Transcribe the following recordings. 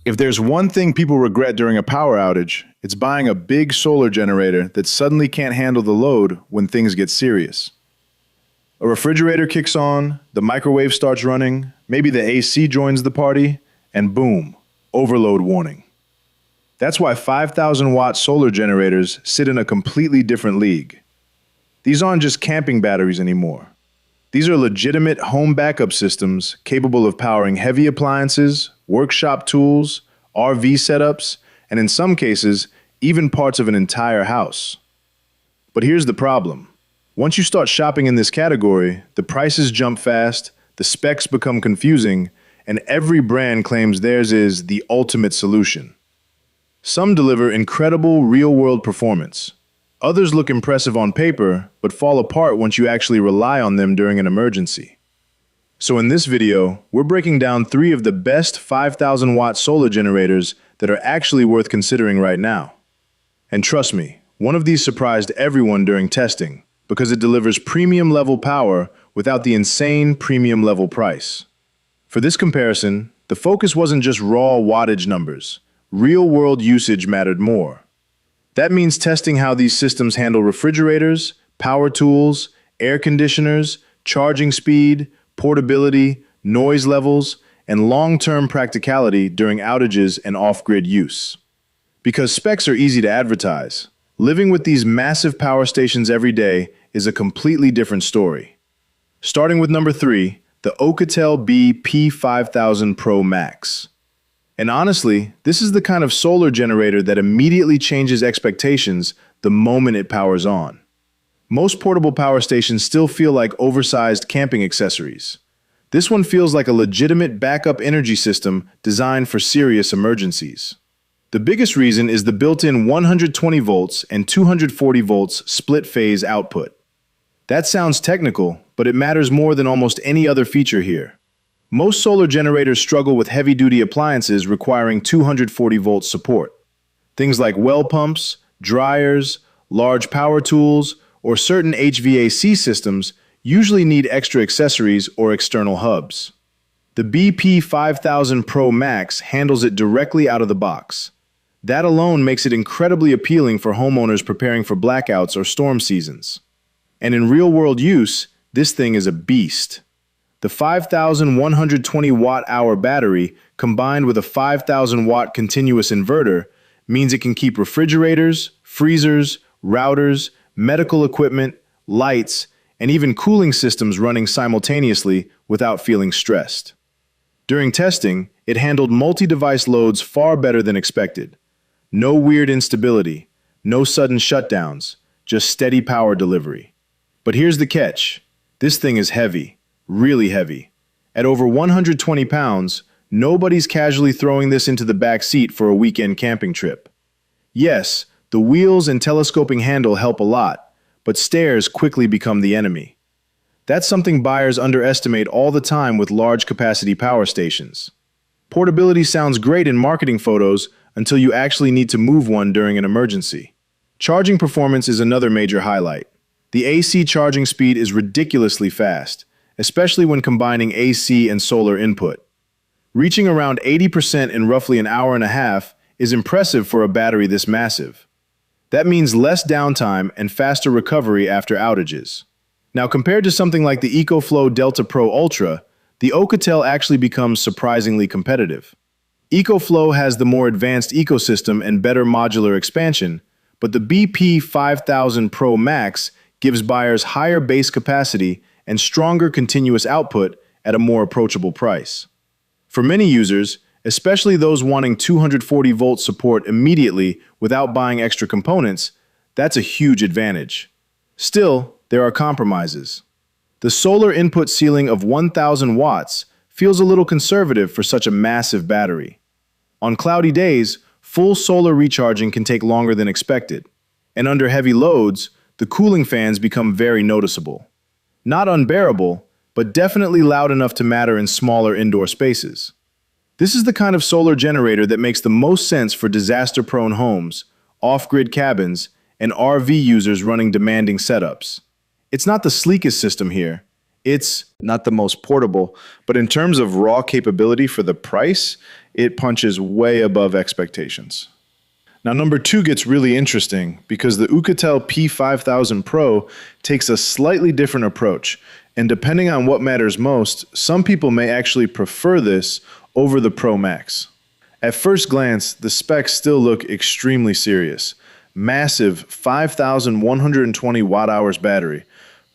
If there's one thing people regret during a power outage, it's buying a big solar generator that suddenly can't handle the load when things get serious. A refrigerator kicks on, the microwave starts running, maybe the AC joins the party, and boom, overload warning. That's why 5,000-watt solar generators sit in a completely different league. These aren't just camping batteries anymore. These are legitimate home backup systems capable of powering heavy appliances, workshop tools, RV setups, and in some cases, even parts of an entire house. But here's the problem. Once you start shopping in this category, the prices jump fast, the specs become confusing, and every brand claims theirs is the ultimate solution. Some deliver incredible real-world performance. Others look impressive on paper, but fall apart once you actually rely on them during an emergency. So in this video, we're breaking down 3 of the best 5,000-watt solar generators that are actually worth considering right now. And trust me, one of these surprised everyone during testing, because it delivers premium-level power without the insane premium-level price. For this comparison, the focus wasn't just raw wattage numbers. Real-world usage mattered more. That means testing how these systems handle refrigerators, power tools, air conditioners, charging speed, portability, noise levels, and long-term practicality during outages and off-grid use. Because specs are easy to advertise, living with these massive power stations every day is a completely different story. Starting with number 3, the OUKITEL BP5000 Pro MAX. And honestly, this is the kind of solar generator that immediately changes expectations the moment it powers on. Most portable power stations still feel like oversized camping accessories. This one feels like a legitimate backup energy system designed for serious emergencies. The biggest reason is the built-in 120 volts and 240 volts split-phase output. That sounds technical, but it matters more than almost any other feature here. Most solar generators struggle with heavy-duty appliances requiring 240 volt support. Things like well pumps, dryers, large power tools, or certain HVAC systems usually need extra accessories or external hubs. The BP5000 Pro Max handles it directly out of the box. That alone makes it incredibly appealing for homeowners preparing for blackouts or storm seasons. And in real-world use, this thing is a beast. The 5,120 watt-hour battery, combined with a 5,000 watt continuous inverter, means it can keep refrigerators, freezers, routers, medical equipment, lights, and even cooling systems running simultaneously without feeling stressed. During testing, it handled multi-device loads far better than expected. No weird instability, no sudden shutdowns, just steady power delivery. But here's the catch. This thing is heavy. Really heavy. At over 120 pounds, nobody's casually throwing this into the back seat for a weekend camping trip. Yes, the wheels and telescoping handle help a lot, but stairs quickly become the enemy. That's something buyers underestimate all the time with large capacity power stations. Portability sounds great in marketing photos until you actually need to move one during an emergency. Charging performance is another major highlight. The AC charging speed is ridiculously fast, especially when combining AC and solar input. Reaching around 80% in roughly an hour and a half is impressive for a battery this massive. That means less downtime and faster recovery after outages. Now, compared to something like the EcoFlow Delta Pro Ultra, the OUKITEL actually becomes surprisingly competitive. EcoFlow has the more advanced ecosystem and better modular expansion, but the BP5000 Pro Max gives buyers higher base capacity and stronger continuous output at a more approachable price. For many users, especially those wanting 240 volt support immediately without buying extra components, that's a huge advantage. Still, there are compromises. The solar input ceiling of 1,000 watts feels a little conservative for such a massive battery. On cloudy days, full solar recharging can take longer than expected, and under heavy loads, the cooling fans become very noticeable. Not unbearable, but definitely loud enough to matter in smaller indoor spaces. This is the kind of solar generator that makes the most sense for disaster-prone homes, off-grid cabins, and RV users running demanding setups. It's not the sleekest system here. It's not the most portable, but in terms of raw capability for the price, it punches way above expectations. Now, number 2 gets really interesting because the OUKITEL P5000 Pro takes a slightly different approach, and depending on what matters most, some people may actually prefer this over the Pro Max. At first glance, the specs still look extremely serious. Massive 5,120 watt-hours battery,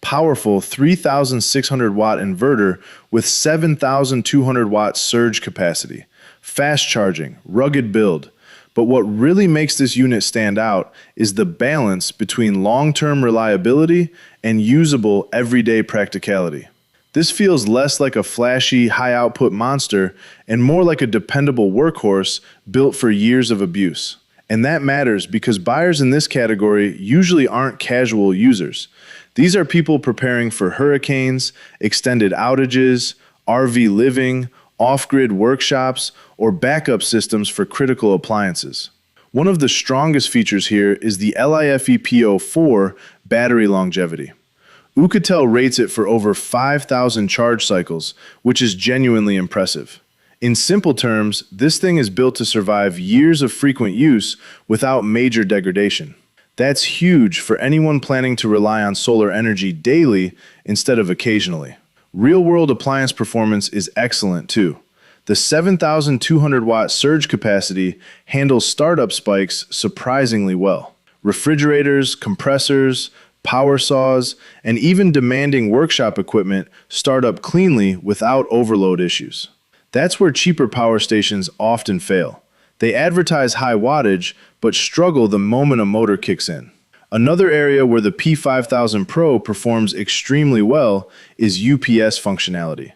powerful 3,600 watt inverter with 7,200 watt surge capacity, fast charging, rugged build. But what really makes this unit stand out is the balance between long-term reliability and usable everyday practicality. This feels less like a flashy, high-output monster and more like a dependable workhorse built for years of abuse. And that matters because buyers in this category usually aren't casual users. These are people preparing for hurricanes, extended outages, RV living, off-grid workshops, or backup systems for critical appliances. One of the strongest features here is the LiFePO4 battery longevity. OUKITEL rates it for over 5,000 charge cycles, which is genuinely impressive. In simple terms, this thing is built to survive years of frequent use without major degradation. That's huge for anyone planning to rely on solar energy daily instead of occasionally. Real-world appliance performance is excellent too. The 7,200 watt surge capacity handles startup spikes surprisingly well. Refrigerators, compressors, power saws, and even demanding workshop equipment start up cleanly without overload issues. That's where cheaper power stations often fail. They advertise high wattage, but struggle the moment a motor kicks in. Another area where the P5000 Pro performs extremely well is UPS functionality.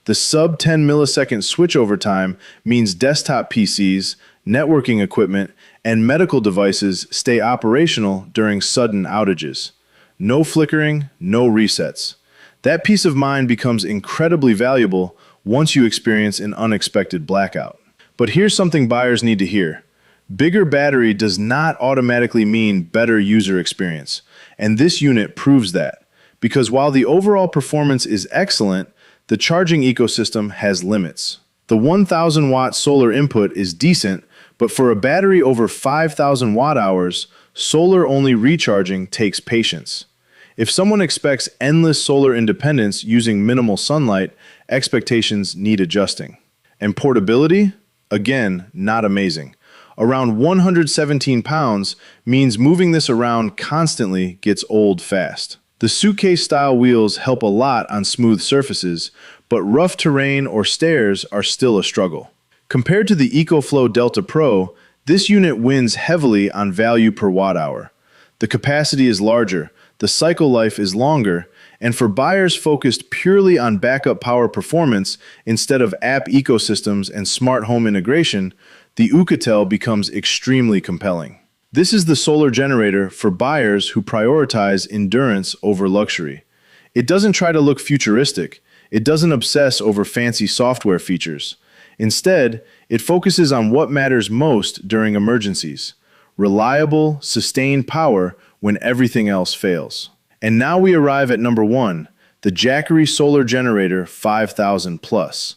The sub-10 millisecond switchover time means desktop PCs, networking equipment, and medical devices stay operational during sudden outages. No flickering, no resets. That peace of mind becomes incredibly valuable once you experience an unexpected blackout. But here's something buyers need to hear. Bigger battery does not automatically mean better user experience, and this unit proves that. Because while the overall performance is excellent, the charging ecosystem has limits. The 1,000 watt solar input is decent, but for a battery over 5,000 watt hours, solar-only recharging takes patience. If someone expects endless solar independence using minimal sunlight, expectations need adjusting. And portability? Again, not amazing. Around 117 pounds means moving this around constantly gets old fast. The suitcase-style wheels help a lot on smooth surfaces, but rough terrain or stairs are still a struggle. Compared to the EcoFlow Delta Pro, this unit wins heavily on value per watt hour. The capacity is larger, the cycle life is longer, and for buyers focused purely on backup power performance instead of app ecosystems and smart home integration, the OUKITEL becomes extremely compelling. This is the solar generator for buyers who prioritize endurance over luxury. It doesn't try to look futuristic. It doesn't obsess over fancy software features. Instead, it focuses on what matters most during emergencies: reliable, sustained power when everything else fails. And now we arrive at number 1, the Jackery Solar Generator 5000 Plus.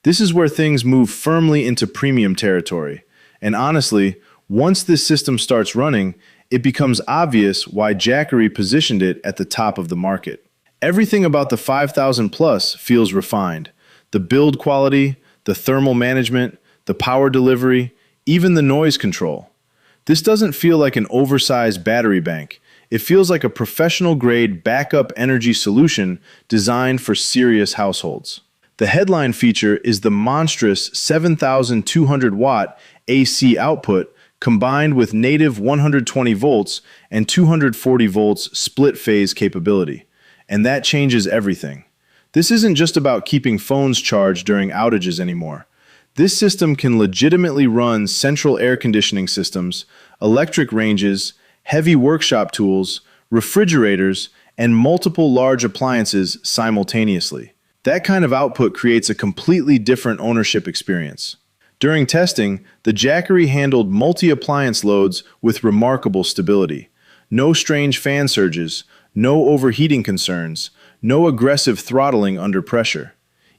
This is where things move firmly into premium territory. And honestly, once this system starts running, it becomes obvious why Jackery positioned it at the top of the market. Everything about the 5000 Plus feels refined. The build quality, the thermal management, the power delivery, even the noise control. This doesn't feel like an oversized battery bank. It feels like a professional-grade backup energy solution designed for serious households. The headline feature is the monstrous 7,200 watt AC output combined with native 120 volts and 240 volts split-phase capability. And that changes everything. This isn't just about keeping phones charged during outages anymore. This system can legitimately run central air conditioning systems, electric ranges, heavy workshop tools, refrigerators, and multiple large appliances simultaneously. That kind of output creates a completely different ownership experience. During testing, the Jackery handled multi-appliance loads with remarkable stability. No strange fan surges, no overheating concerns, No aggressive throttling under pressure.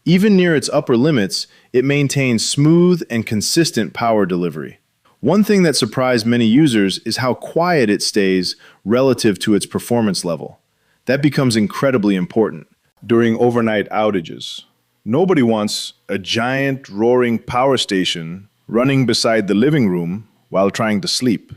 Even near its upper limits, it maintains smooth and consistent power delivery. One thing that surprised many users is how quiet it stays relative to its performance level. That becomes incredibly important during overnight outages. Nobody wants a giant, roaring power station running beside the living room while trying to sleep.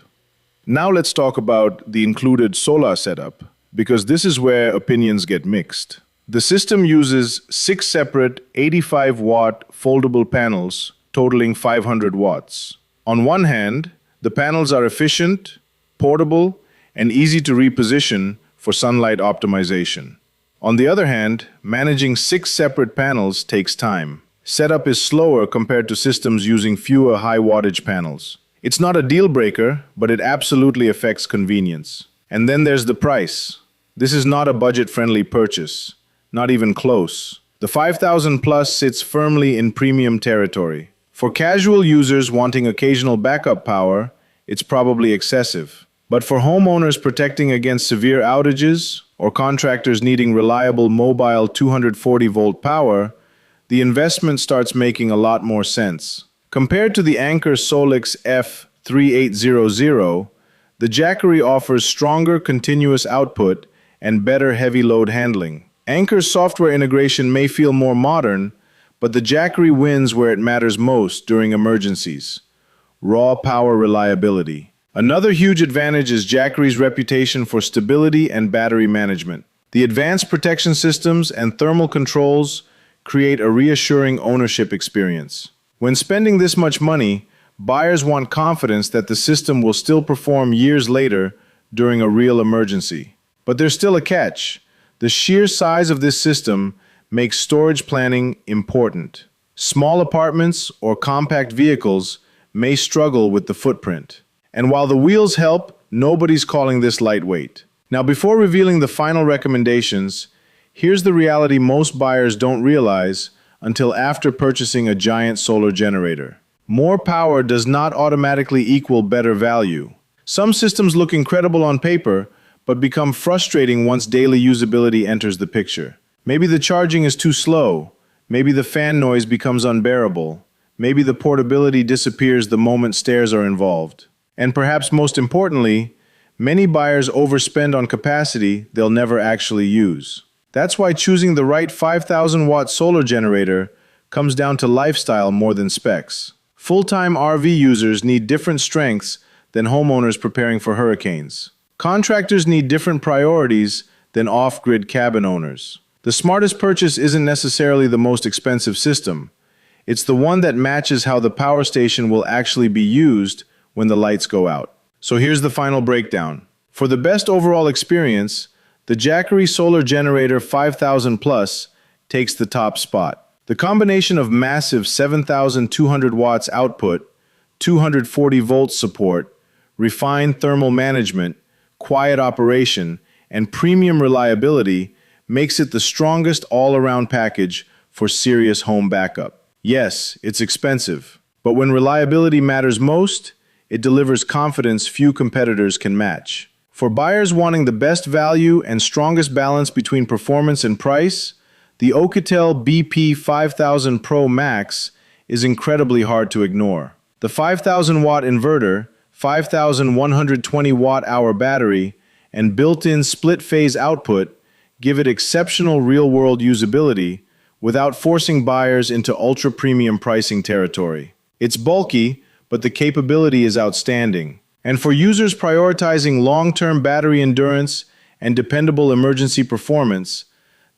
Now let's talk about the included solar setup, because this is where opinions get mixed. The system uses 6 separate 85-watt foldable panels totaling 500 watts. On one hand, the panels are efficient, portable, and easy to reposition for sunlight optimization. On the other hand, managing 6 separate panels takes time. Setup is slower compared to systems using fewer high-wattage panels. It's not a deal breaker, but it absolutely affects convenience. And then there's the price. This is not a budget-friendly purchase, not even close. The 5000 Plus sits firmly in premium territory. For casual users wanting occasional backup power, it's probably excessive. But for homeowners protecting against severe outages or contractors needing reliable mobile 240-volt power, the investment starts making a lot more sense. Compared to the Anker Solix F3800, the Jackery offers stronger continuous output and better heavy load handling. Anker's software integration may feel more modern, but the Jackery wins where it matters most during emergencies: raw power reliability. Another huge advantage is Jackery's reputation for stability and battery management. The advanced protection systems and thermal controls create a reassuring ownership experience. When spending this much money, buyers want confidence that the system will still perform years later during a real emergency. But there's still a catch. The sheer size of this system makes storage planning important. Small apartments or compact vehicles may struggle with the footprint. And while the wheels help, nobody's calling this lightweight. Now, before revealing the final recommendations, here's the reality most buyers don't realize until after purchasing a giant solar generator. More power does not automatically equal better value. Some systems look incredible on paper, but become frustrating once daily usability enters the picture. Maybe the charging is too slow. Maybe the fan noise becomes unbearable. Maybe the portability disappears the moment stairs are involved. And perhaps most importantly, many buyers overspend on capacity they'll never actually use. That's why choosing the right 5,000-watt solar generator comes down to lifestyle more than specs. Full-time RV users need different strengths than homeowners preparing for hurricanes. Contractors need different priorities than off-grid cabin owners. The smartest purchase isn't necessarily the most expensive system. It's the one that matches how the power station will actually be used when the lights go out. So here's the final breakdown. For the best overall experience, the Jackery Solar Generator 5000 Plus takes the top spot. The combination of massive 7,200 watts output, 240 volts support, refined thermal management, quiet operation, and premium reliability makes it the strongest all-around package for serious home backup. Yes, it's expensive, but when reliability matters most, it delivers confidence few competitors can match. For buyers wanting the best value and strongest balance between performance and price, the OUKITEL BP5000 Pro MAX is incredibly hard to ignore. The 5,000-watt inverter, 5,120 watt-hour battery, and built-in split-phase output give it exceptional real-world usability without forcing buyers into ultra-premium pricing territory. It's bulky, but the capability is outstanding. And for users prioritizing long-term battery endurance and dependable emergency performance,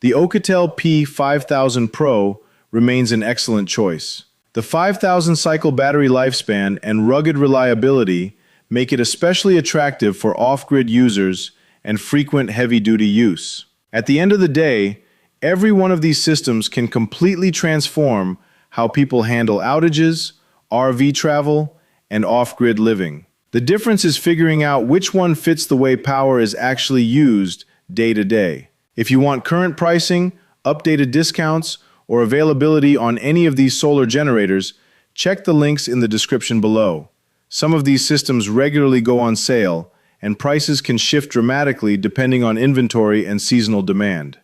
the OUKITEL P5000 Pro remains an excellent choice. The 5,000-cycle battery lifespan and rugged reliability make it especially attractive for off-grid users and frequent heavy-duty use. At the end of the day, every one of these systems can completely transform how people handle outages, RV travel, and off-grid living. The difference is figuring out which one fits the way power is actually used day to day. If you want current pricing, updated discounts, or availability on any of these solar generators, check the links in the description below. Some of these systems regularly go on sale, and prices can shift dramatically depending on inventory and seasonal demand.